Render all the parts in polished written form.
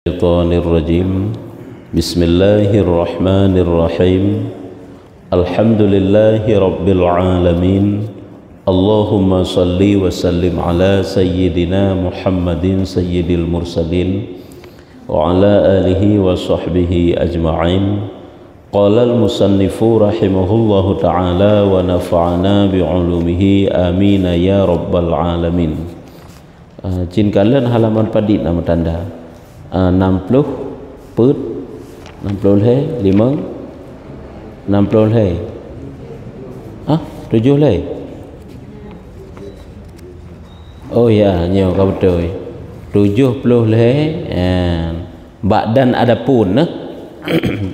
الشيطان الرجيم بسم الله الرحمن الرحيم الحمد لله رب العالمين اللهم صل وسلم على سيدنا محمد سيد المرسلين وعلى آله وصحبه أجمعين قال المصنف رحمه الله تعالى ونفعنا بعلومه آمين يا رب العالمين. Jin kalian halaman padi nama tanda 60 put 60 le 5 60 le 7 le. Oh ya, nyo kau betul 70 le. Bak dan adapun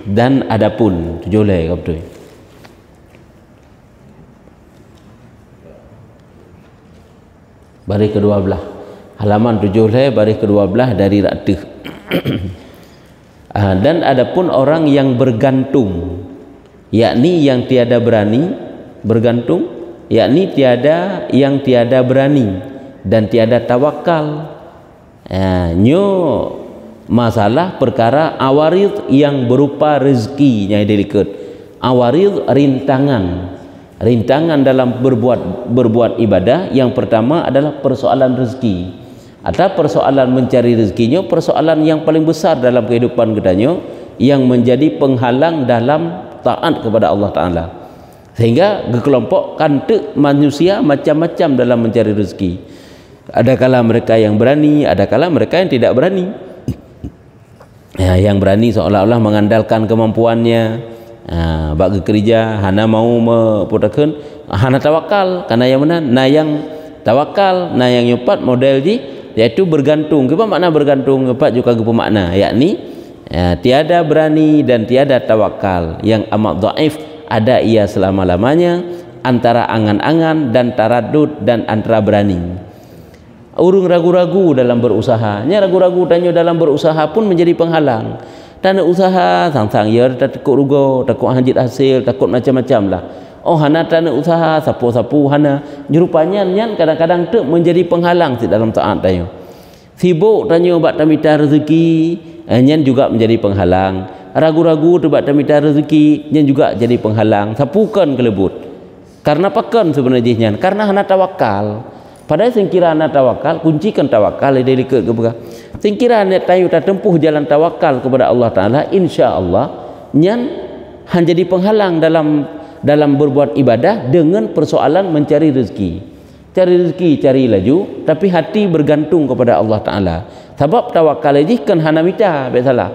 dan adapun 7 le kau betul. Baris ke-12 halaman 7 le baris ke-12 dari ratih. Dan adapun orang yang bergantung, yakni yang tiada berani bergantung, yakni yang tiada berani dan tiada tawakal. Nyo masalah perkara awarid yang berupa rezeki yang delikat. Awarid rintangan dalam berbuat ibadah. Yang pertama adalah persoalan rezeki. Ada persoalan mencari rezekinya, persoalan yang paling besar dalam kehidupan kitanya yang menjadi penghalang dalam taat kepada Allah Ta'ala, sehingga kekelompokkan manusia macam-macam dalam mencari rezeki. Ada kala mereka yang berani, ada kala mereka yang tidak berani. Yang berani seolah-olah mengandalkan kemampuannya, bagi kerja hana mau memputakan, hana tawakal karena yang mana, nah yang tawakal, nah yang nyopat model yaitu bergantung. Apa makna bergantung? Apa juga apa makna? Yakni tiada berani dan tiada tawakal, yang amat dhaif ada ia selama-lamanya, antara angan-angan dan taradud dan antara berani. Urung ragu-ragu dalam berusaha. Nya ragu-ragu tanya dalam berusaha pun menjadi penghalang. Tanah usaha sang-sang ya takut rugo, takut hanjit hasil, takut macam-macam lah. Oh hana tanah usaha sapu-sapu hana rupanya nyan kadang-kadang tu menjadi penghalang di dalam taat tayo. Sibuk tanya bak tamita rezeki, nyan juga menjadi penghalang. Ragu-ragu tu bak tamita rezeki, nyan juga jadi penghalang. Sapukan kelebut. Karena pakan sebenarnya nyan, karena hana tawakal. Padahal singkira hana tawakal, kuncikan tawakal delik ke buka. Singkira hana tayo tempuh jalan tawakal kepada Allah Taala, insya-Allah nyan han jadi penghalang dalam berbuat ibadah dengan persoalan mencari rezeki. Cari rezeki, cari laju, tapi hati bergantung kepada Allah Ta'ala. Sebab tawakal ini kan hana mita, salah.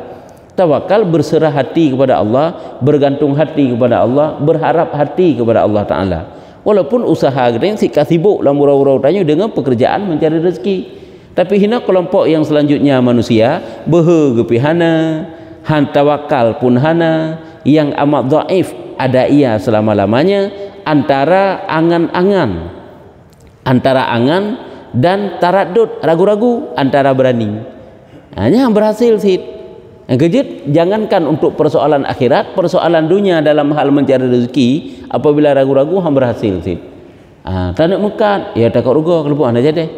Tawakal berserah hati kepada Allah, bergantung hati kepada Allah, berharap hati kepada Allah Ta'ala. Walaupun usaha kita si kasibuk dalam urau-urau tanya dengan pekerjaan mencari rezeki. Tapi hina kelompok yang selanjutnya manusia, behe hana, han tawakal pun hana, yang amat dhaif ada ia selama-lamanya, antara angan-angan dan taradud, ragu-ragu, antara berani. Hanya berhasil sih. Kejut, jangankan untuk persoalan akhirat, persoalan dunia dalam hal mencari rezeki, apabila ragu-ragu ham berhasil sih. Tanak mekat, ya takut rugo kalau anda jadi.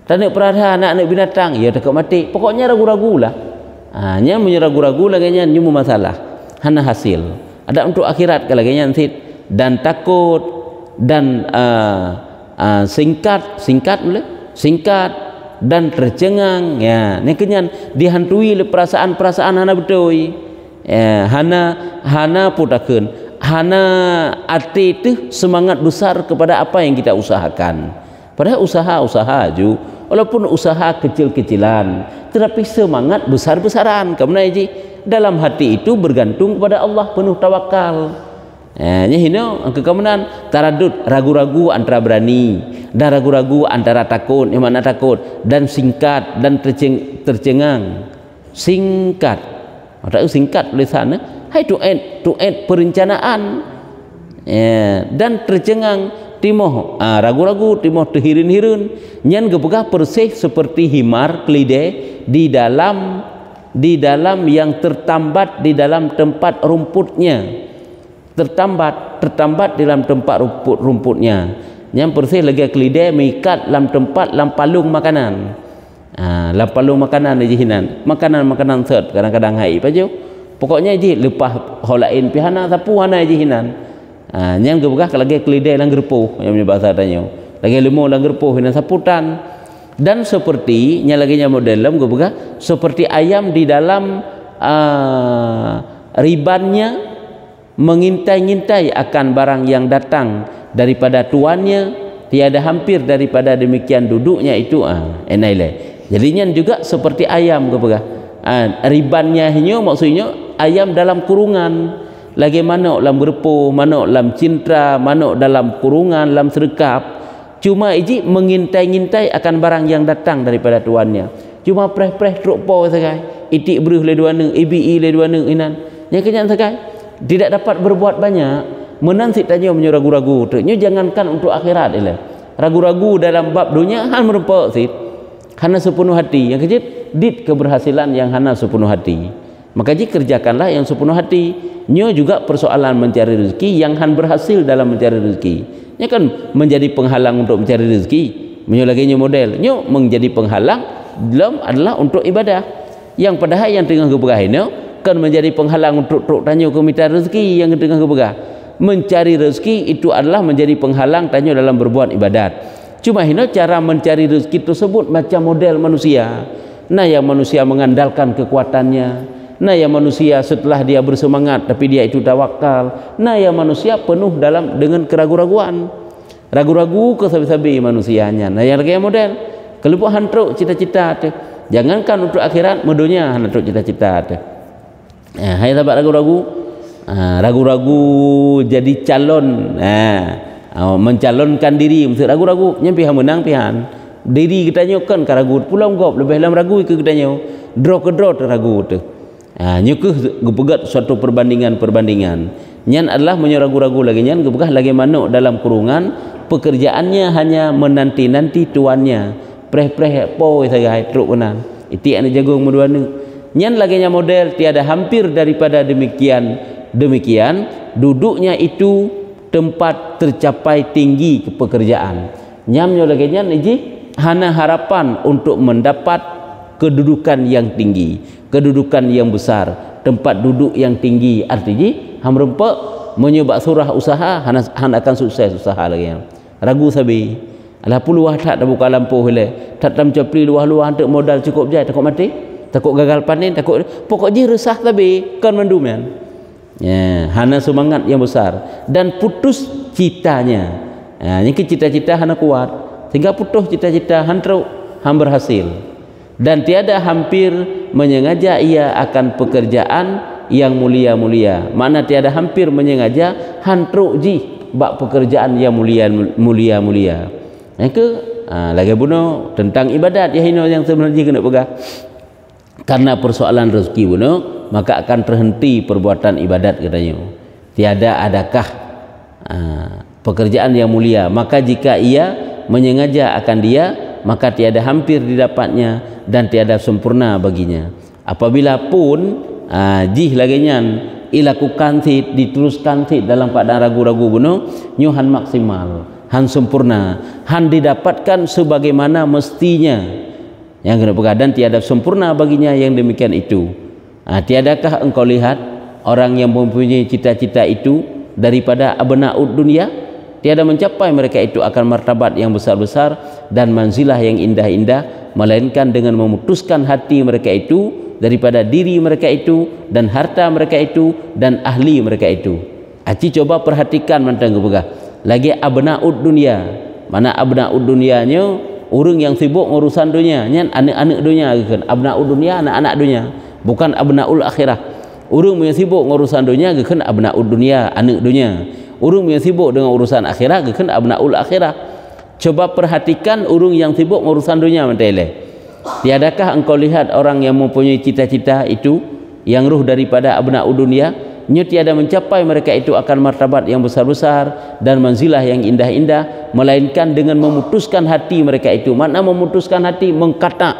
Tanak perada anak binatang, ya takut mati. Pokoknya ragu-ragu lah. Hanya ragu-ragu lagi nya nyumu masalah. Hana hasil. Ada untuk akhirat kalau lagi nya dan takut dan singkat dan tercengang, ya ni kenyan dihantui oleh perasaan-perasaan hana betul, hana putakeun, hana ati itu semangat besar kepada apa yang kita usahakan. Padahal usaha ju, walaupun usaha kecil-kecilan, tetapi semangat besar-besaran. Karena dalam hati itu bergantung kepada Allah, penuh tawakal. Hino kekemenan taradud, ragu-ragu antara berani dan ragu-ragu antara takut, yang mana takut, dan singkat dan tercengang. Singkat, singkat tulisan, hai to end perencanaan, dan tercengang timoh, ragu-ragu timoh terhirun-hirun, nyan gepegah persih seperti himar kelide di dalam yang tertambat di dalam tempat rumputnya. Tertambat dalam tempat rumputnya. Yang persih lagi kelidai mengikat dalam tempat dalam palung makanan. Lapalu makanan di hinan, makanan third kadang-kadang hai paju. Pokoknya ji lepas holain pihana sapu hana ji hinan. Nyang gebegah lagi kelidai lang gerpuh yang bahasa tanya. Lagi lemo lang gerpuh hinan saputan. Dan seperti nya lagi nya model lam gebegah seperti ayam di dalam ribannya mengintai-ngintai akan barang yang datang daripada tuannya, tiada hampir daripada demikian duduknya itu enaile. Jadinya juga seperti ayam gebegah. Ribannya hinyo maksudnya ayam dalam kurungan. Lagi manuk dalam gerpuh, manuk dalam cintra, manuk dalam kurungan, dalam serkap. Cuma iji mengintai-ngintai akan barang yang datang daripada tuannya. Cuma preh-preh truk po sagai. Itik beruh le dua neng, ibi le dua neng inan. Yang kenyan sagai tidak dapat berbuat banyak. Menan si tanya ragu-ragu tu. Nyo jangankan untuk akhirat ile. Ragu-ragu dalam bab dunia han merempak sit. Hana sepenuh hati. Yang kecil dit keberhasilan yang hana sepenuh hati. Maka jika kerjakanlah yang sepenuh hati. Nyo juga persoalan mencari rezeki yang han berhasil dalam mencari rezeki. Nyo kan menjadi penghalang untuk mencari rezeki. Nyo lagi nyo model. Nyo menjadi penghalang dalam adalah untuk ibadah. Yang padahal yang tengah gebegah ini kan menjadi penghalang untuk tanya ke minta rezeki yang tengah gebegah. Mencari rezeki itu adalah menjadi penghalang tanya dalam berbuat ibadat. Cuma ini cara mencari rezeki tersebut macam model manusia. Nah yang manusia mengandalkan kekuatannya. Nah yang manusia setelah dia bersemangat tapi dia itu tawakal. Nah yang manusia penuh dengan keraguan-raguan. Ragu-ragu ke sabi-sabi manusianya. Nah yang lagi model kelebihan truk cita-cita tu. Jangankan untuk akhirat, medunya untuk cita-cita. Hai sahabat ragu-ragu, ragu-ragu jadi calon, mencalonkan diri, mesti ragu-ragu, nyampihan menang pihan. Diri kita nyokan ke ragu, pulang gop lebih dalam ragu ke kita nyo, draw ke draw ragu tu. Nyukuh gepegat suatu perbandingan. Nyan adalah menyeragu-ragu lagi nyan, gebegah lagi manuk dalam kurungan, pekerjaannya hanya menanti-nanti tuannya. Preh-preh po sagai truk benan. Itik ane jagung medua nu. Nyan laginya model tiada hampir daripada demikian duduknya itu tempat tercapai tinggi pekerjaan. Nyamnya laginya iji hana harapan untuk mendapat kedudukan yang tinggi, kedudukan yang besar, tempat duduk yang tinggi. Artinya ham rempek menyebab surah usaha han akan sukses usaha lagi. Ragu sabi. Alah puluh tak dah buka lampu hele. Tak tam capli luah-luah untuk modal cukup je takut mati, takut gagal panen, takut pokok je resah tapi kan mendum kan. Ya, hana semangat yang besar dan putus citanya. Ni cita-cita hana kuat sehingga putus cita-cita han berhasil. Dan tiada hampir menyengaja ia akan pekerjaan yang mulia-mulia. Mana tiada hampir menyengaja han ji bak pekerjaan yang mulia-mulia. Yang ke lagi bunuh tentang ibadat yang sebenarnya kena pegang. Karena persoalan rezeki bunuh maka akan terhenti perbuatan ibadat katanya. Tiada adakah pekerjaan yang mulia, maka jika ia menyengaja akan dia maka tiada hampir didapatnya dan tiada sempurna baginya. Apabila pun jih laginya ilakukan diteruskan dalam keadaan ragu-ragu bunuh nyuhan maksimal, han sempurna, han didapatkan sebagaimana mestinya yang kena pegang dan tiada sempurna baginya yang demikian itu. Tiadakah engkau lihat orang yang mempunyai cita-cita itu daripada abnaud dunia, tiada mencapai mereka itu akan martabat yang besar-besar dan manzilah yang indah-indah, melainkan dengan memutuskan hati mereka itu daripada diri mereka itu dan harta mereka itu dan ahli mereka itu. Aci coba perhatikan mantang kepegah lagi abnaud dunia. Mana abnaud dunianya orang yang sibuk urusan dunia, nyan anak-anak dunia kan. Abnaud dunia anak-anak dunia, bukan abnaul akhirah. Orang yang sibuk urusan dunia kan abnaud dunia, anak dunia. Orang yang sibuk dengan urusan akhirat kan abnaul akhirah. Coba perhatikan orang yang sibuk urusan dunia mentele. Tiadakah engkau lihat orang yang mempunyai cita-cita itu yang ruh daripada abnaud dunia, nya tiada mencapai mereka itu akan martabat yang besar-besar dan manzilah yang indah-indah, melainkan dengan memutuskan hati mereka itu. Mana memutuskan hati, mengkatak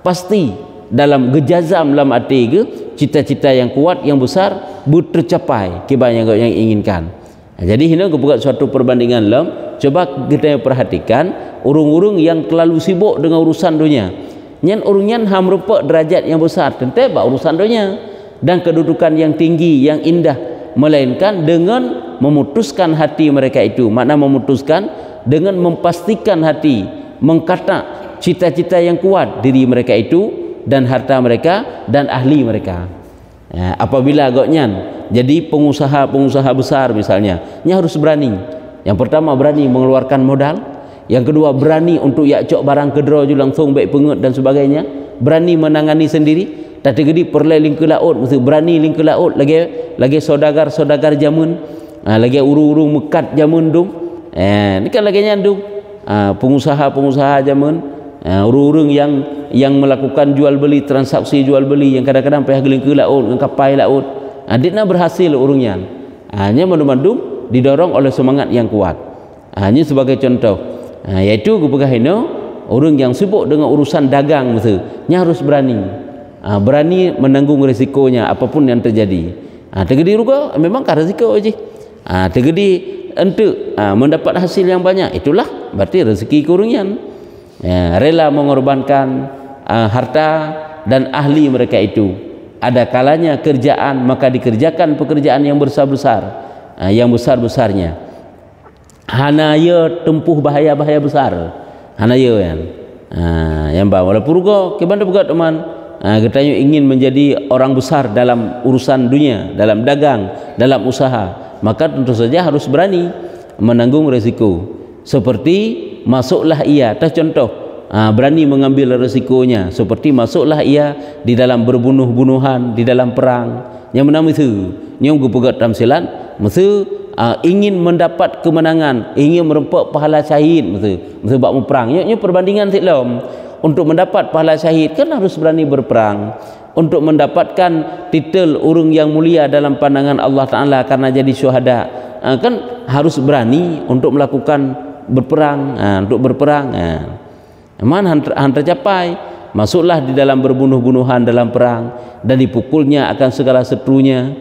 pasti dalam gejazam dalam hati ke cita-cita yang kuat yang besar tercapai kibanya yang inginkan. Jadi ini buat suatu perbandingan coba kita perhatikan urung-urung yang terlalu sibuk dengan urusan dunia. nyan urung nyan ha merupa derajat yang besar tentu ba urusan dunia dan kedudukan yang tinggi yang indah, melainkan dengan memutuskan hati mereka itu. Makna memutuskan dengan memastikan hati, mengkatak cita-cita yang kuat diri mereka itu dan harta mereka dan ahli mereka. Apabila agaknya jadi pengusaha besar misalnya, nya harus berani. Yang pertama berani mengeluarkan modal, yang kedua berani untuk yakcok barang kedra ju langsung baik pengut dan sebagainya, berani menangani sendiri. Tapi gedi perle ling ke laut, mesti berani ling ke laut lagi saudagar jamun, lagi uru-uru mekat jamun dong. Ni kan lagi nyandung pengusaha jamun, uru-uru yang melakukan jual beli, transaksi jual beli yang kadang-kadang payah geling ke laut dengan kapal laut. Aditna berhasil urungnya. Hanya mandu-mandu didorong oleh semangat yang kuat. Hanya sebagai contoh, yaitu gubegah ino orang yang sibuk dengan urusan dagang mesti nya harus berani. Berani menanggung risikonya apapun yang terjadi. Tegedi juga memang kan risiko aja. Tegedi untuk mendapat hasil yang banyak, itulah berarti rezeki kurungan. Rela mengorbankan harta dan ahli mereka itu. Ada kalanya kerjaan maka dikerjakan pekerjaan yang besar-besar, yang besar-besarnya. Hanaya tempuh bahaya-bahaya besar. Hanaya kan. Yang bawa walaupun juga kebanda buat teman. Katanya ingin menjadi orang besar dalam urusan dunia, dalam dagang, dalam usaha, maka tentu saja harus berani menanggung resiko. Seperti masuklah ia, contoh berani mengambil resikonya, seperti masuklah ia di dalam berbunuh-bunuhan, di dalam perang. Yang menang itu, yang gupegat tamsilan, mesti ingin mendapat kemenangan, ingin merempak pahala syahid, mesti bak perang. Nya perbandingan silam. Untuk mendapat pahala syahid kan harus berani berperang. Untuk mendapatkan titel urung yang mulia dalam pandangan Allah Ta'ala karena jadi syuhada, kan harus berani untuk melakukan berperang, untuk berperang. Mana han tercapai, masuklah di dalam berbunuh-bunuhan dalam perang dan dipukulnya akan segala seterunya.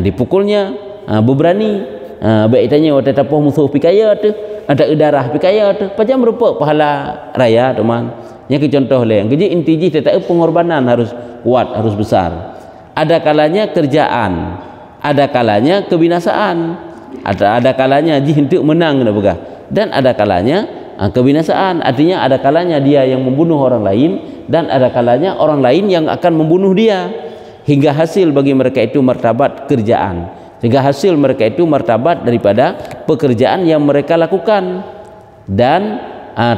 Dipukulnya berberani. Baik tanya waktu tapoh musuh pikaya tu, ada darah pikaya tu, macam merupa pahala raya teman. Yang contoh lain, keji intiji tetap pengorbanan harus kuat, harus besar. Ada kalanya kerjaan, ada kalanya kebinasaan, ada kalanya hendak menang dan ada kalanya kebinasaan. Artinya ada kalanya dia yang membunuh orang lain dan ada kalanya orang lain yang akan membunuh dia, hingga hasil bagi mereka itu martabat kerjaan, sehingga hasil mereka itu martabat daripada pekerjaan yang mereka lakukan dan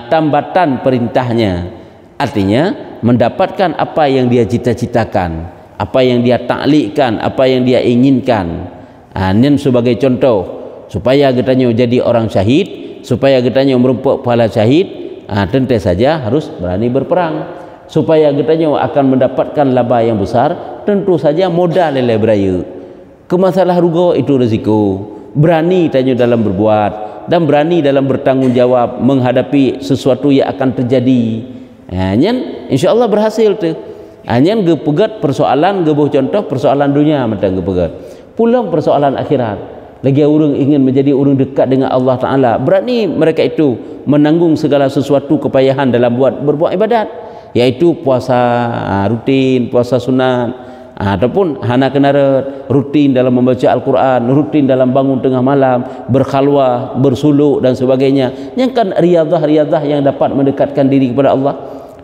tambatan perintahnya. Artinya mendapatkan apa yang dia cita-citakan, apa yang dia taklikkan, apa yang dia inginkan. Ini sebagai contoh supaya katanya jadi orang syahid, supaya katanya merempak pahala syahid, tentu saja harus berani berperang. Supaya katanya akan mendapatkan laba yang besar, tentu saja modal lele beraya. Kemasalah rugo itu rezeki. Berani tanya dalam berbuat dan berani dalam bertanggungjawab menghadapi sesuatu yang akan terjadi. Nyen insyaallah berhasil tu. Nyen gepegat persoalan gebuh contoh persoalan dunia macam gepegat. Pulang persoalan akhirat. Lagi orang ingin menjadi orang dekat dengan Allah Taala, berani mereka itu menanggung segala sesuatu kepayahan dalam berbuat ibadat, yaitu puasa rutin, puasa sunat, ataupun hana kenarat, rutin dalam membaca Al-Quran, rutin dalam bangun tengah malam, berkhalwah, bersuluk dan sebagainya. Yang kan riadah-riadah yang dapat mendekatkan diri kepada Allah.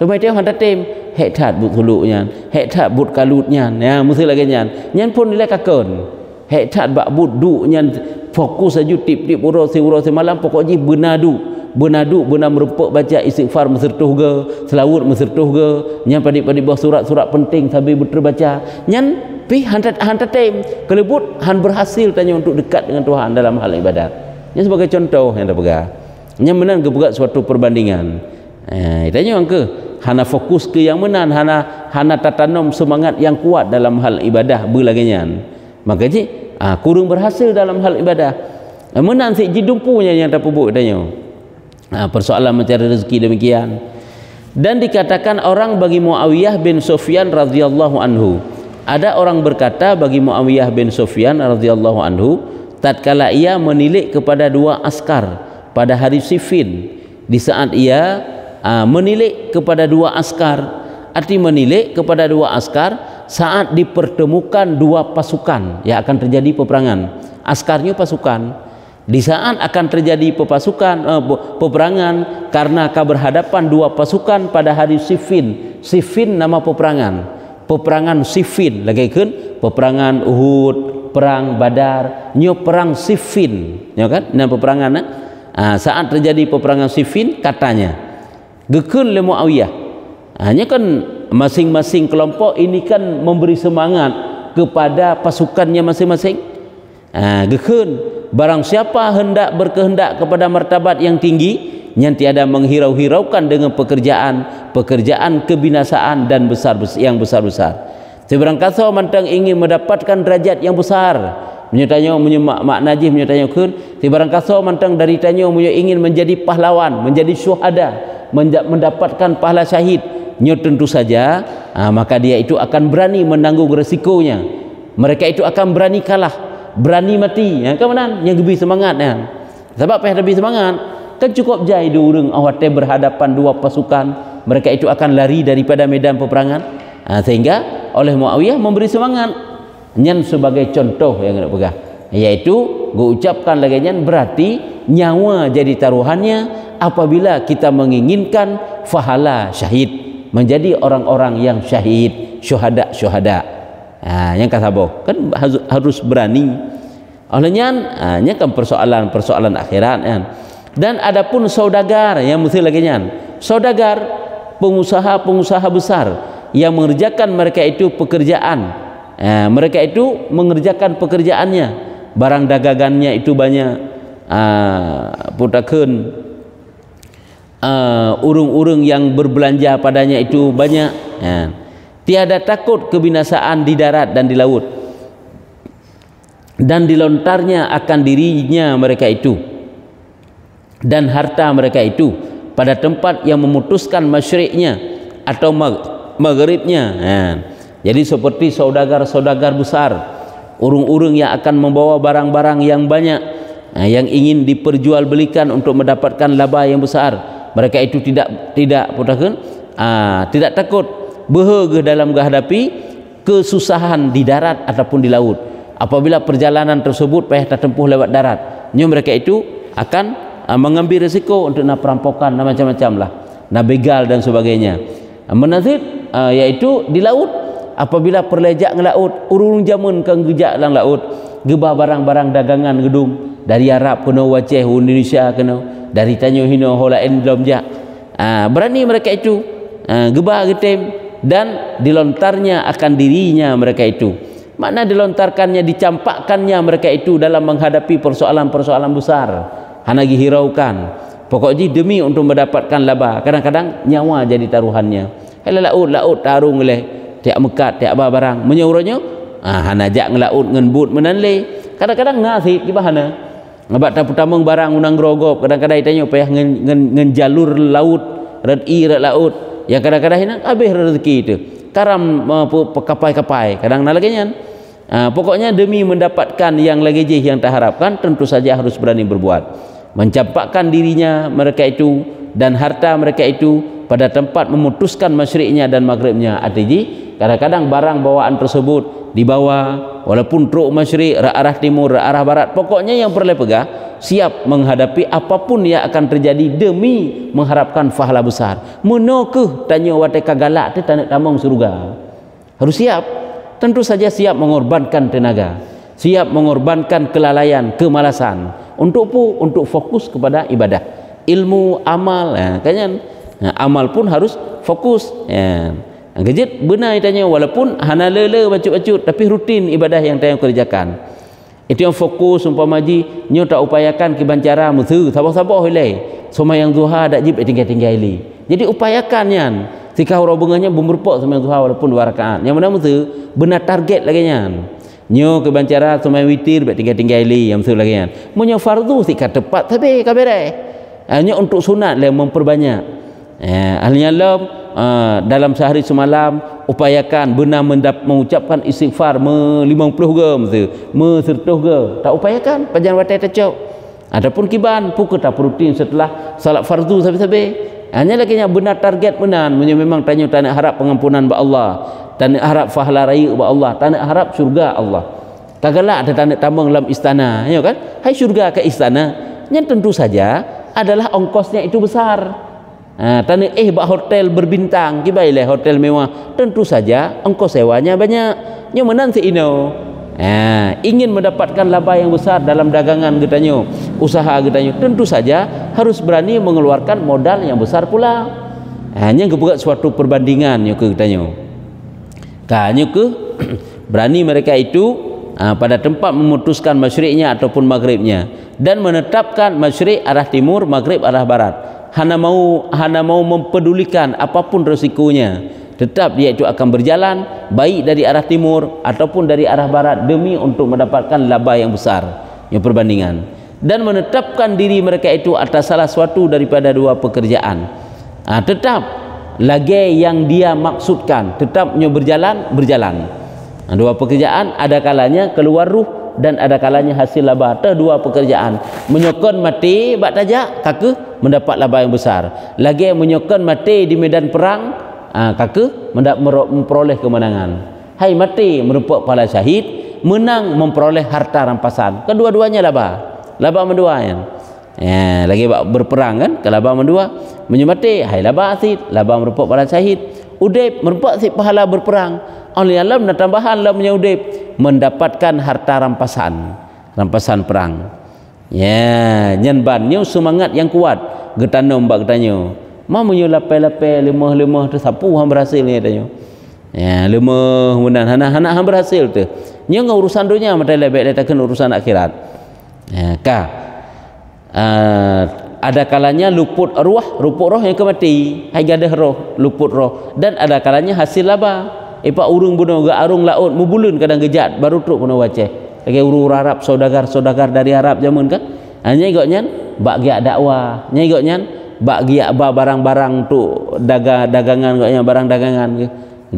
Rumah dia hantar tim, hektat but suluknya, hektat but kalutnya, ya mesti lagi nyan. Nyan pun nilai kakon. Hektat bak but du nyan fokus saja tip-tip urus malam pokoknya benadu benar merupuk baca istighfar mesertuh ge, selawat mesertuh ge, nyan padik-padik bawah surat-surat penting sambil berbaca. Nyan pi hantar tim, kelebut han berhasil tanya untuk dekat dengan Tuhan dalam hal ibadat. Ini sebagai contoh yang dah pegang. Nyan menang kebuat suatu perbandingan. Tanya orang ke hana fokus ke yang menan, hana tatanam semangat yang kuat dalam hal ibadah belaganyan. Maka ji kurang berhasil dalam hal ibadah. Menan si jidumpunya yang tak pubuk tanya. Persoalan mencari rezeki demikian. Dan dikatakan orang bagi Muawiyah bin Sufyan radhiyallahu anhu. Ada orang berkata bagi Muawiyah bin Sufyan radhiyallahu anhu, tatkala ia menilik kepada dua askar pada hari Siffin, di saat ia menilik kepada dua askar. Arti menilik kepada dua askar saat dipertemukan dua pasukan yang akan terjadi peperangan. Askarnya pasukan. Di saat akan terjadi peperangan karena akan berhadapan dua pasukan pada hari Siffin. Siffin nama peperangan. Peperangan Siffin lagi kan peperangan Uhud, perang Badar, nyo perang Siffin, ya kan? Nama peperangan saat terjadi peperangan Siffin katanya gekun le Muawiyah. Hanya kan masing-masing kelompok ini kan memberi semangat kepada pasukannya masing-masing. Gekun barang siapa hendak berkehendak kepada martabat yang tinggi yang tiada menghirau-hiraukan dengan pekerjaan kebinasaan dan yang besar-besar. Seberang kata mantang ingin mendapatkan derajat yang besar, menyertanya mak najih menyertanya kun. Seberang kata mantang dari tanya ingin menjadi pahlawan, menjadi syuhada, mendapatkan pahala syahid. Tentu saja maka dia itu akan berani menanggung resikonya. Mereka itu akan berani kalah, berani mati. Kemudian yang lebih semangat sebab lebih semangat kan cukup jai dua orang awak berhadapan dua pasukan, mereka itu akan lari daripada medan peperangan. Sehingga oleh Muawiyah memberi semangat nyan sebagai contoh yang nak pegang, yaitu gue ucapkan lagi nyan berarti nyawa jadi taruhannya apabila kita menginginkan pahala syahid, menjadi orang-orang yang syahid, syuhada. Yang kata boh kan harus berani. Olehnya nya kan persoalan akhirat kan. Dan adapun saudagar yang mesti lagi nyan, saudagar pengusaha besar yang mengerjakan mereka itu pekerjaan, mereka itu mengerjakan pekerjaannya, barang dagangannya itu banyak, putakeun urung-urung yang berbelanja padanya itu banyak. Tiada takut kebinasaan di darat dan di laut, dan dilontarnya akan dirinya mereka itu dan harta mereka itu pada tempat yang memutuskan masyriknya atau maghribnya. Jadi seperti saudagar-saudagar besar, urung-urung yang akan membawa barang-barang yang banyak, yang ingin diperjualbelikan untuk mendapatkan laba yang besar, mereka itu tidak takut berharga dalam menghadapi kesusahan di darat ataupun di laut. Apabila perjalanan tersebut payah tertempuh lewat darat, mereka itu akan mengambil risiko untuk nak perampokan, nak macam-macam lah, nak begal dan sebagainya. Menazid yaitu di laut, apabila perlejak ke laut, urung jamun ke gejak lang laut, gebah barang-barang dagangan gedung dari Arab kena waceh Indonesia kena dari Tanjung Hino holain belum jak. Berani mereka itu gebah getem dan dilontarnya akan dirinya mereka itu. Makna dilontarkannya, dicampakkannya mereka itu dalam menghadapi persoalan-persoalan besar. Hanagi hiraukan pokoknya demi untuk mendapatkan laba, kadang-kadang nyawa jadi taruhannya. Kalau laut tarung leh tiap mekat tiap barang menyuruhnya hanajak ngelaut ngenbut menanle, kadang-kadang ngasih gimana ngabat tapu-tamung barang unang grogop, kadang-kadang ditanya payah ngenjalur laut redi laut yang kadang-kadang hilang habis rezeki itu karam kapai-kapai kadang lagi nyan. Pokoknya demi mendapatkan yang lagi yang tak harapkan, tentu saja harus berani berbuat, mencampakkan dirinya mereka itu dan harta mereka itu pada tempat memutuskan masyriknya dan maghribnya. Artinya kadang-kadang barang bawaan tersebut dibawa walaupun truk masyrik, arah timur, arah barat, pokoknya yang perlu pegang siap menghadapi apapun yang akan terjadi demi mengharapkan pahala besar. Menokeh tanya wateka galak tu tanak tamong surga, harus siap. Tentu saja siap mengorbankan tenaga, siap mengorbankan kelalaian, kemalasan untuk fokus kepada ibadah, ilmu, amal. Amal pun harus fokus. Kejit benar tanya walaupun hana lele bacut-bacut tapi rutin ibadah yang tayang kerjakan. Itu yang fokus umpama ji nyo tak upayakan kibancara mutu sabar-sabar hilai. Sembahyang zuhur dak jib tinggal-tinggal ili. Jadi upayakannya jika hubungannya bermerpok sembahyang zuhur walaupun 2 rakaat. Yang mana mutu benar target lagi nyan. Nyo kibancara sembahyang witir dak tinggal-tinggal ili yang mutu lagi nyan. Munyo fardu sikat tepat tapi kabere. Hanya untuk sunat lah memperbanyak. Ahlinya dalam sehari semalam upayakan benar mengucapkan istighfar 50 ke me-100 ke tak upayakan panjang watai tecok. Adapun kiban pukul tak rutin setelah salat fardu sabi-sabi hanya lagi yang benar target menan memang tanya tak harap pengampunan ba Allah, tak harap pahala raya ba Allah, tak harap syurga Allah. Kagaklah ada tanda tambang dalam istana, ya kan? Hai syurga ke istana, yang tentu saja adalah ongkosnya itu besar. Tanda bak hotel berbintang, kibailah hotel mewah, tentu saja ongkos sewanya banyak. Yang menan si ino. Ingin mendapatkan laba yang besar dalam dagangan katanya, usaha katanya, tentu saja harus berani mengeluarkan modal yang besar pula. Hanya kebuat suatu perbandingan ya katanya. Hanya ke berani mereka itu pada tempat memutuskan masyriknya ataupun maghribnya dan menetapkan masyrik arah timur, maghrib arah barat. Hana mau mempedulikan apapun resikonya, tetap dia itu akan berjalan baik dari arah timur ataupun dari arah barat demi untuk mendapatkan laba yang besar, yang perbandingan, dan menetapkan diri mereka itu atas salah suatu daripada dua pekerjaan. Tetap lagi yang dia maksudkan, tetap berjalan. Dua pekerjaan, ada kalanya keluar ruh dan ada kalanya hasil laba. Dua pekerjaan, menyokong mati bak tajak kaki mendapat laba yang besar, lagi menyokong mati di medan perang kaki memperoleh kemenangan. Hai mati merupakan pahala syahid, menang memperoleh harta rampasan. Kedua-duanya laba mendua kan. Lagi berperang kan, kalau laba mendua menyemati hai laba asid, laba merupakan pahala syahid. Udip merupakan pahala berperang. Oleh Allah dan tambahan Allah punya udip mendapatkan harta rampasan perang. Nyanbannya semangat yang kuat getanam bak getanyo. Mau menyulapai lemah tu sapu hang berhasil ni katanya. Lemah munan hana hang berhasil tu. Nya urusan dunia mata lebih letakkan urusan akhirat. Ada kalanya luput roh yang kemati, hai gadah roh, luput roh, dan ada kalanya hasil laba. Ipak urung bunuh ga arung laut mubulun kadang gejat baru truk puno waceh. Lagi urung Arab saudagar dari Arab zaman kan. Hanya igoknya bak giak dakwah, nya igoknya bak giak barang-barang tu dagangan goknya barang dagangan ke.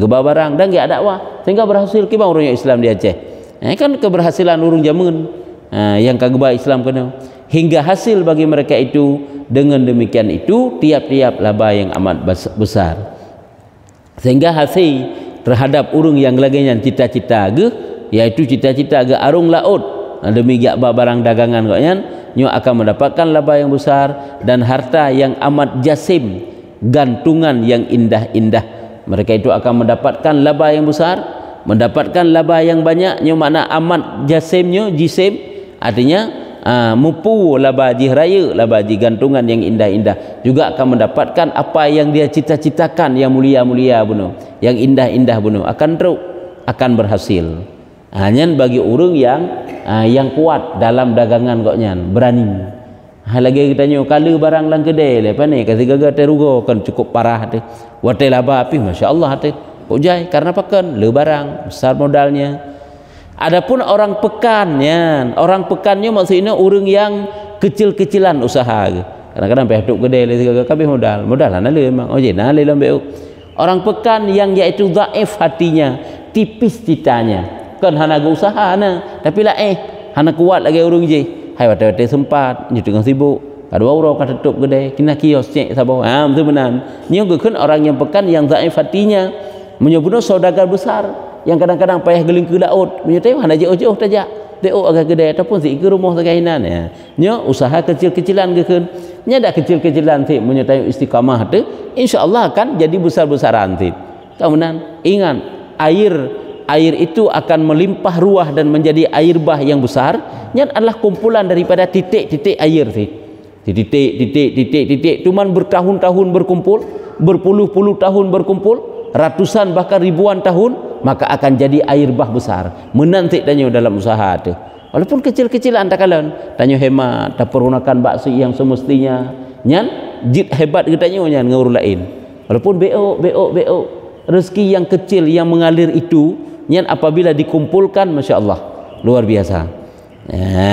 Geba barang dan giak dakwah sehingga berhasil kibang urang Islam di Aceh. Kan keberhasilan urung zaman yang kageba Islam kena. Hingga hasil bagi mereka itu dengan demikian itu tiap-tiap laba yang amat besar. Sehingga hasil terhadap urung yang laginya cita-cita ge, yaitu cita-cita ge arung laut demi giak barang dagangan koknya nyo akan mendapatkan laba yang besar dan harta yang amat jasim, gantungan yang indah-indah. Mereka itu akan mendapatkan laba yang besar, mendapatkan laba yang banyak. Nyo makna amat jasimnya, jisim artinya mupu laba jihraya, laba gantungan yang indah-indah, juga akan mendapatkan apa yang dia cita-citakan yang mulia-mulia bunuh, yang indah-indah bunuh, akan berhasil. Hanya bagi orang yang kuat dalam dagangan koknya, berani. Lagi kita nyo kala barang lang kedai lepas ni kasi gagal terugo kan cukup parah tu. Watai laba api masya-Allah tu. Pujai karena pakan le barang besar modalnya. Adapun orang pekannya maksudnya orang yang kecil-kecilan usaha. Kadang-kadang peh duk gede le kabeh modal lah le memang. Nah le lambe. Orang pekan yang iaitu dhaif hatinya, tipis citanya. Kan hana usaha na, tapi lah hana kuat lagi urang je. Hai wate-wate sempat nyu tengah sibuk. Kadua urang ka tutup gede, kena kios cek sabau. Betul benar. Nyu gekeun orang yang pekan yang dhaif hatinya, menyebutnya saudagar besar. Yang kadang-kadang payah geling ke laut menyertai hana jauh-jauh tajak teo agak gede ataupun si ke rumah sekainan nya usaha kecil-kecilan gekeun nya dak kecil-kecilan ti menyertai istiqamah tu insyaallah akan jadi besar-besaran ti. Kemudian ingat air itu akan melimpah ruah dan menjadi air bah yang besar. Nya adalah kumpulan daripada titik-titik air ti. Titik cuman bertahun-tahun berkumpul, berpuluh-puluh tahun berkumpul, ratusan bahkan ribuan tahun, maka akan jadi air bah besar menanti danyo dalam usaha tu. Walaupun kecil-kecilan tak kalan danyo hemat tak pergunakan baksi yang semestinya nyan jid hebat getanyo nyan ngurus lain. Walaupun BO rezeki yang kecil yang mengalir itu nyan apabila dikumpulkan masya-Allah luar biasa.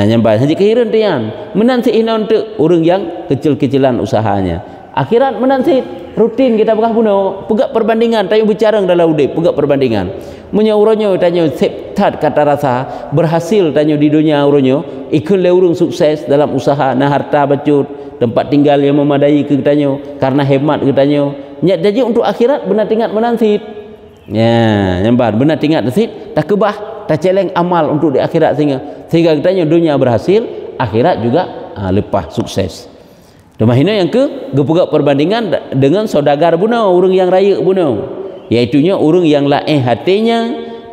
Nyan bah haji kehiran tu yan menanti inon tu orang yang kecil-kecilan usahanya akhirat menansit rutin kita bekah puno pegak perbandingan tayo bicara dalam udip pegak perbandingan munya uronyo tanyo septat kata rasa berhasil tanyo di dunia uronyo ikut le urung sukses dalam usaha nah harta bacut tempat tinggal yang memadai ke tanyo karena hemat ke tanyo nyat jadi untuk akhirat benar tingkat menansit ya nyambar benar tingkat menansit tak kebah tak celeng amal untuk di akhirat sehingga tanyo dunia berhasil akhirat juga lepas sukses. Domahina yang ke gepegak perbandingan dengan saudagar bunau orang yang raya bunau iaitunya orang yang lain hatinya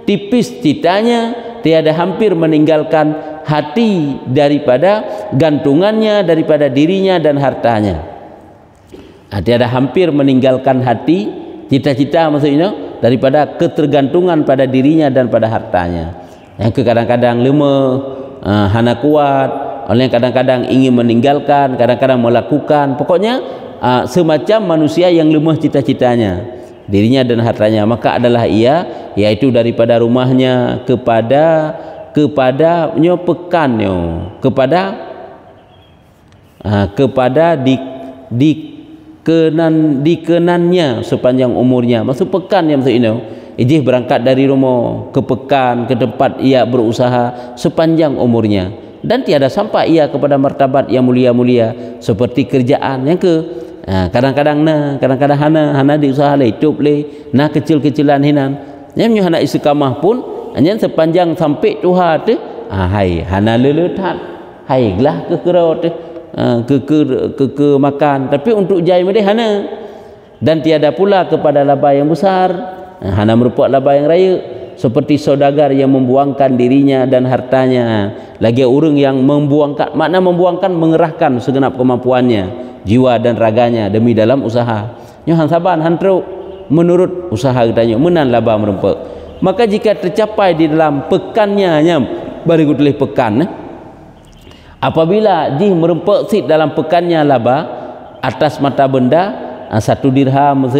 tipis citanya tiada hampir meninggalkan hati daripada gantungannya daripada dirinya dan hartanya tiada hampir meninggalkan hati cita-cita maksudnya daripada ketergantungan pada dirinya dan pada hartanya yang ke kadang-kadang lemah hana kuat oleh kadang-kadang ingin meninggalkan, kadang-kadang melakukan, pokoknya semacam manusia yang lemah cita-citanya, dirinya dan hartanya, maka adalah ia, yaitu daripada rumahnya kepadanya pekannya, kepada dikenannya sepanjang umurnya, maksud pekan yang maksud ini. Ijih berangkat dari rumah ke pekan, ke tempat ia berusaha sepanjang umurnya dan tiada sampai ia kepada martabat yang mulia-mulia seperti kerjaan yang ke kadang-kadang hana di usaha le hidup le nah kecil-kecilan hinan yang hana istiqamah pun hanya sepanjang sampai Tuhan tu hai hana leletat hai gelah ke kerot ke makan tapi untuk jai mede hana dan tiada pula kepada laba yang besar hana merupakan laba yang raya seperti saudagar yang membuangkan dirinya dan hartanya lagi orang yang membuangkan makna membuangkan mengerahkan segenap kemampuannya jiwa dan raganya demi dalam usaha nyohan saban hantro menurut usaha katanya menan laba merempek maka jika tercapai di dalam pekannya baru tulis pekan apabila jih merempek sit dalam pekannya laba atas mata benda 1 dirham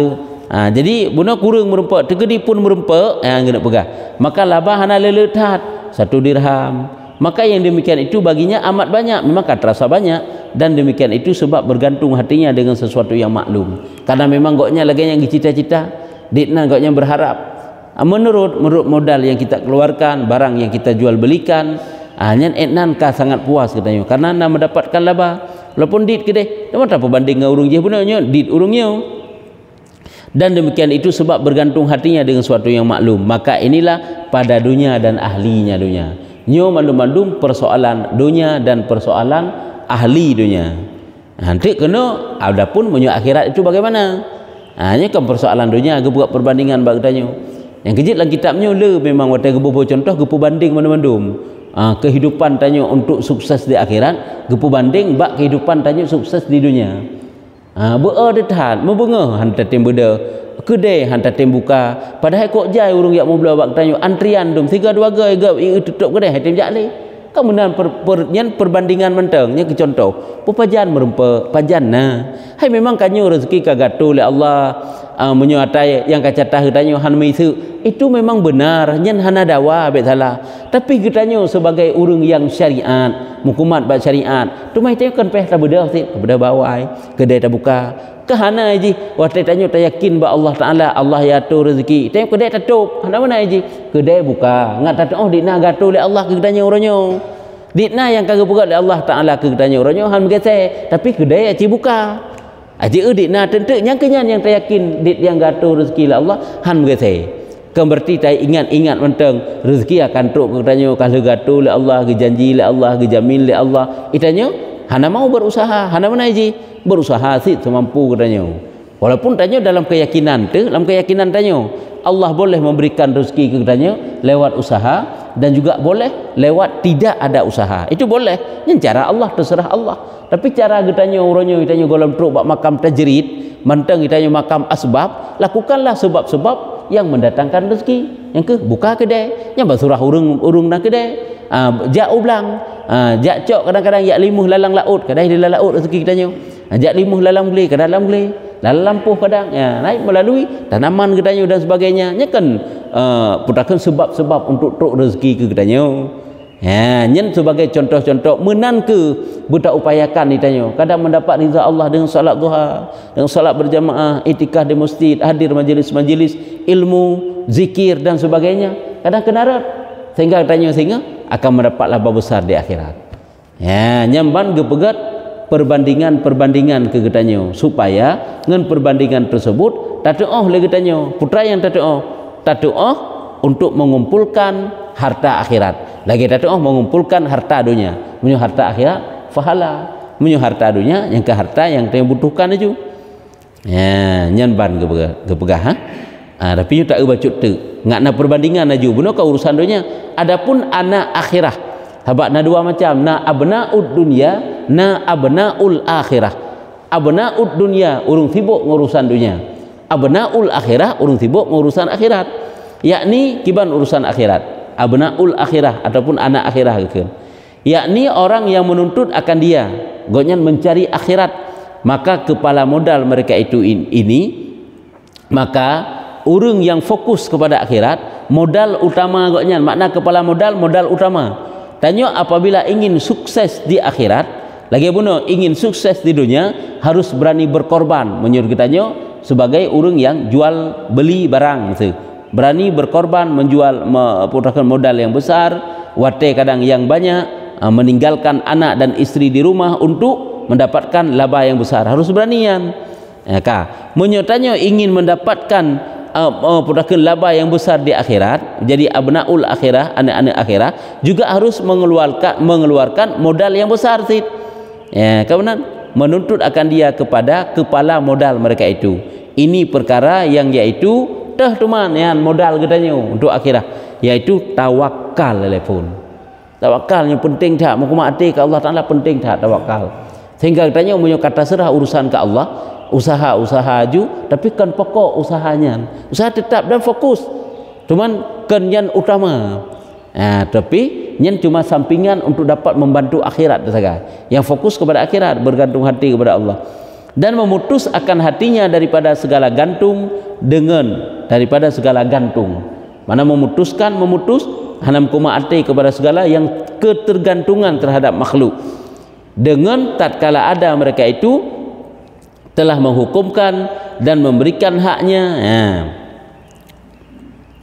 jadi buna kurang merempek tegedi pun merempek kena pegah maka laba hana leletat 1 dirham maka yang demikian itu baginya amat banyak memang kan terasa banyak dan demikian itu sebab bergantung hatinya dengan sesuatu yang maklum karena memang goknya lagi yang cita-cita ditna goknya berharap menurut modal yang kita keluarkan barang yang kita jual belikan hanya etnan kah sangat puas katanya karena anda mendapatkan laba walaupun dit kedai tak apa banding dengan urung je punanya dit urungnya dan demikian itu sebab bergantung hatinya dengan sesuatu yang maklum maka inilah pada dunia dan ahlinya dunia nyo mandum-mandum persoalan dunia dan persoalan ahli dunia nanti kena adapun menyo akhirat itu bagaimana hanya kan persoalan dunia buat perbandingan bagi tanya yang kejit dalam kitabnya le memang watai gebuh contoh gepu banding mandum-mandum kehidupan tanya untuk sukses di akhirat gepu banding bak kehidupan tanya sukses di dunia berdetat membengah hantar tim beda kedai hantar tim buka padahal kok jai urung yak mau belawak tanya antrian dum 3 2 gay tutup kedai tim jak le kemudian perbandingan mentangnya ke contoh pupajan merempek pajan nah hai memang kanyo rezeki kagato oleh Allah menyuatai yang kacatah tanya han misu itu memang benar nyen hana dawa bet salah tapi kitanya sebagai urang yang syariat hukumat bab syariat tu mai tanya kan peh ta beda sih beda bawai kedai ta buka ke hana ji watai tanya ta yakin ba Allah taala Allah ya atur rezeki tanya kedai ta tutup hana mana ji kedai buka ngat ta oh dina gato oleh Allah ke kitanya uranyo dina yang kagak buka oleh Allah taala ke kitanya uranyo han gese tapi kedai aci buka aji eudik na tentu yang kenyan yang tak yakin dit yang gato rezeki la Allah han berese berarti tak ingat-ingat mentang rezeki akan truk katanya kalau gato la Allah ge janji la Allah ge jamin la Allah itanya hana mau berusaha hana mana aji berusaha sih semampu katanya walaupun tanya dalam keyakinan tanya Allah boleh memberikan rezeki katanya lewat usaha dan juga boleh lewat tidak ada usaha itu boleh yang cara Allah terserah Allah tapi cara getanya uronyo itanya golem truk bak makam tajrid mantang itanya makam asbab lakukanlah sebab-sebab yang mendatangkan rezeki yang ke buka kedai yang basurah urung nak kedai jak ublang jak cok kadang-kadang jak limuh lalang laut kedai di laut rezeki kitanya jak limuh lalang beli ke dalam beli lalang lampuh kadang ya naik melalui tanaman kedainya dan sebagainya nya kan putakan sebab-sebab untuk truk rezeki ke kedainya Nyen sebagai contoh-contoh menan ke budak upayakan ditanya. Kadang mendapat ridha Allah dengan solat duha, dengan solat berjamaah, itikaf di masjid, hadir majlis-majlis ilmu, zikir dan sebagainya. Kadang kenarat sehingga tanya sehingga akan mendapat laba besar di akhirat. Nyamban gepegat perbandingan-perbandingan ke getanyo supaya dengan perbandingan tersebut tatu'ah lagi getanyo putra yang tatu'ah untuk mengumpulkan harta akhirat, lagi tatu'ah mengumpulkan harta dunia, menyu harta akhirat fahala, menyu harta dunia yang ke harta yang dia butuhkan aja. Nyamban gepegah tapi tak bacut tu ngakna perbandingan aja benar ke urusan dunia. Adapun anak akhirah habak na dua macam, na abnaud dunia, na abnaul akhirah. Abnaud dunia urung sibuk ngurusan dunia, abnaul akhirah urung sibuk ngurusan akhirat, yakni kiban urusan akhirat. Abnaul akhirah ataupun anak akhirah ke, yakni orang yang menuntut akan dia gonyan mencari akhirat, maka kepala modal mereka itu ini, maka orang yang fokus kepada akhirat modal utama gonyan, makna kepala modal utama. Tanya apabila ingin sukses di akhirat, lagi bunuh ingin sukses di dunia harus berani berkorban. Menurut kitanya sebagai orang yang jual beli barang, berani berkorban menjual memputarkan modal yang besar, wate kadang yang banyak, meninggalkan anak dan istri di rumah untuk mendapatkan laba yang besar, harus beranian. Menyertanya ingin mendapatkan putarkan laba yang besar di akhirat, jadi abnaul akhirah, anak-anak akhirah juga harus mengeluarkan modal yang besar sid. Kemudian menuntut akan dia kepada kepala modal mereka itu. Ini perkara yang yaitu dah teman yang modal katanya untuk akhirah, yaitu tawakal telepon. Tawakalnya penting tak? Mau mati ke Allah Taala penting tak tawakal? Sehingga katanya punya kata serah urusan ke Allah, usaha ju tapi kan pokok usahanya, usaha tetap dan fokus, cuman kan yang utama. Tapi yang cuma sampingan untuk dapat membantu akhirat saja. Yang fokus kepada akhirat, bergantung hati kepada Allah dan memutus akan hatinya daripada segala gantung daripada segala gantung. Mana memutus hanam kuma hati kepada segala yang ketergantungan terhadap makhluk. Dengan tatkala ada mereka itu telah menghukumkan dan memberikan haknya,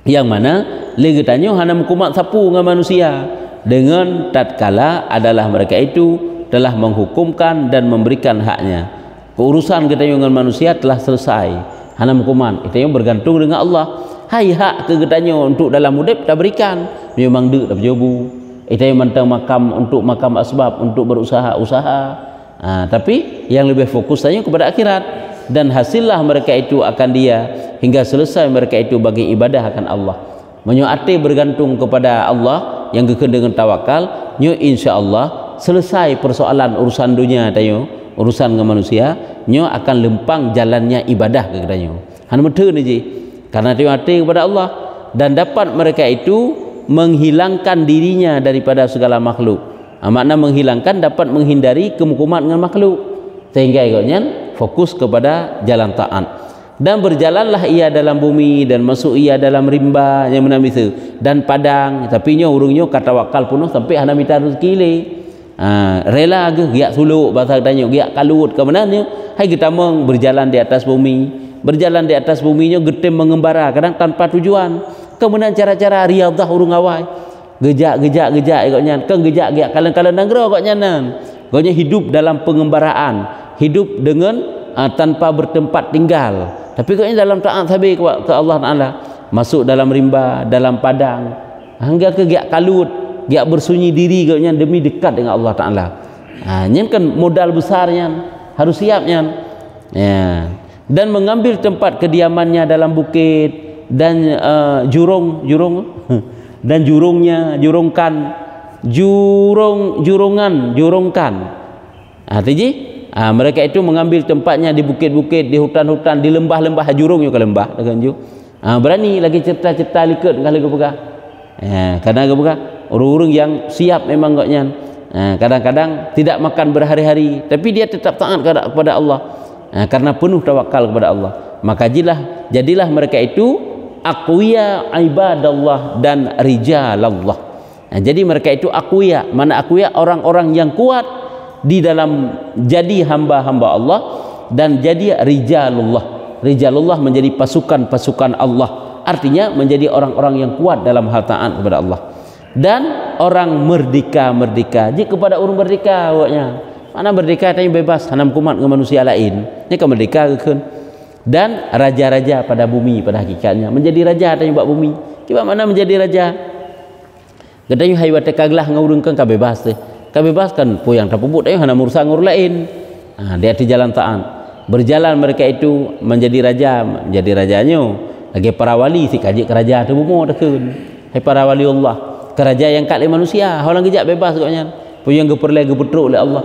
yang mana legetannya hanam kumat sapu dengan manusia, dengan tatkala adalah mereka itu telah menghukumkan dan memberikan haknya. Keurusan kita dengan manusia telah selesai, hanam kumat itu yang bergantung dengan Allah. Hai hak ke getanya untuk dalam hidup tak berikan, memang dek tak berjobu itu yang mentang makam untuk makam asbab untuk berusaha. Tapi yang lebih fokus saja kepada akhirat, dan hasillah mereka itu akan dia hingga selesai mereka itu bagi ibadah akan Allah. Menyuati bergantung kepada Allah yang gekend dengan tawakal, nyo insyaallah selesai persoalan urusan dunia tayo, urusan dengan manusia, nyo akan lempang jalannya ibadah ke katanya. Han mete ni ji. Karena dia hati kepada Allah dan dapat mereka itu menghilangkan dirinya daripada segala makhluk. Makna menghilangkan dapat menghindari kemukuman dengan makhluk, sehingga ikutnya fokus kepada jalan taat. Dan berjalanlah ia dalam bumi dan masuk ia dalam rimba yang menami itu dan padang, tapi nya urungnya kata wakal punuh sampai hana mita rezeki le. Rela ke giak suluk bahasa tanya giak kalut ke mananya, hai kita meng berjalan di atas bumi. Berjalan di atas buminya getem mengembara kadang tanpa tujuan. Kemudian cara-cara riyadhah urung awai. Gejak ikutnya kan gejak kalian nanggro ikutnya nan. Ikutnya hidup dalam pengembaraan, hidup dengan tanpa bertempat tinggal. Tapi ikutnya dalam taat sabi ke Allah Taala, masuk dalam rimba, dalam padang, hingga ke giak kalut, giak bersunyi diri ikutnya demi dekat dengan Allah Taala. Nyen kan modal besarnya, harus siapnya. Dan mengambil tempat kediamannya dalam bukit dan jurungkan. Artinya mereka itu mengambil tempatnya di bukit-bukit, di hutan-hutan, di lembah-lembah, jurungnya ke lembah dengan berani lagi cerita-cerita liket kali ke pegah. Kadang ke pegah orang-orang yang siap memang gaknya. Kadang-kadang tidak makan berhari-hari tapi dia tetap taat kepada Allah. Karena penuh tawakal kepada Allah, maka jadilah mereka itu aqwiya ibadallah dan rijalallah. Jadi mereka itu aqwiya. Mana aqwiya? Orang-orang yang kuat di dalam jadi hamba-hamba Allah dan jadi rijalullah. Rijalullah menjadi pasukan-pasukan Allah. Artinya menjadi orang-orang yang kuat dalam hal taat kepada Allah. Dan orang merdeka. Jika kepada orang merdeka awaknya. Mana merdeka tanya bebas, hanam kumat dengan manusia lain. Ini kan merdeka kan. Dan raja-raja pada bumi pada hakikatnya. Menjadi raja tanya buat bumi. Kibat mana menjadi raja? Katanya hai wate kaglah ngurungkan ka bebas teh. Ka bebas kan puyang tapubut ayo hanam urusan ngur lain. Dia di jalan taat. Berjalan mereka itu menjadi raja, menjadi rajanya. Lagi para wali si kaji kerajaan tu bumi dah kan. Hai para wali Allah. Kerajaan yang kat oleh manusia, orang gejak bebas katanya. Puyang geperlai gepetruk oleh Allah.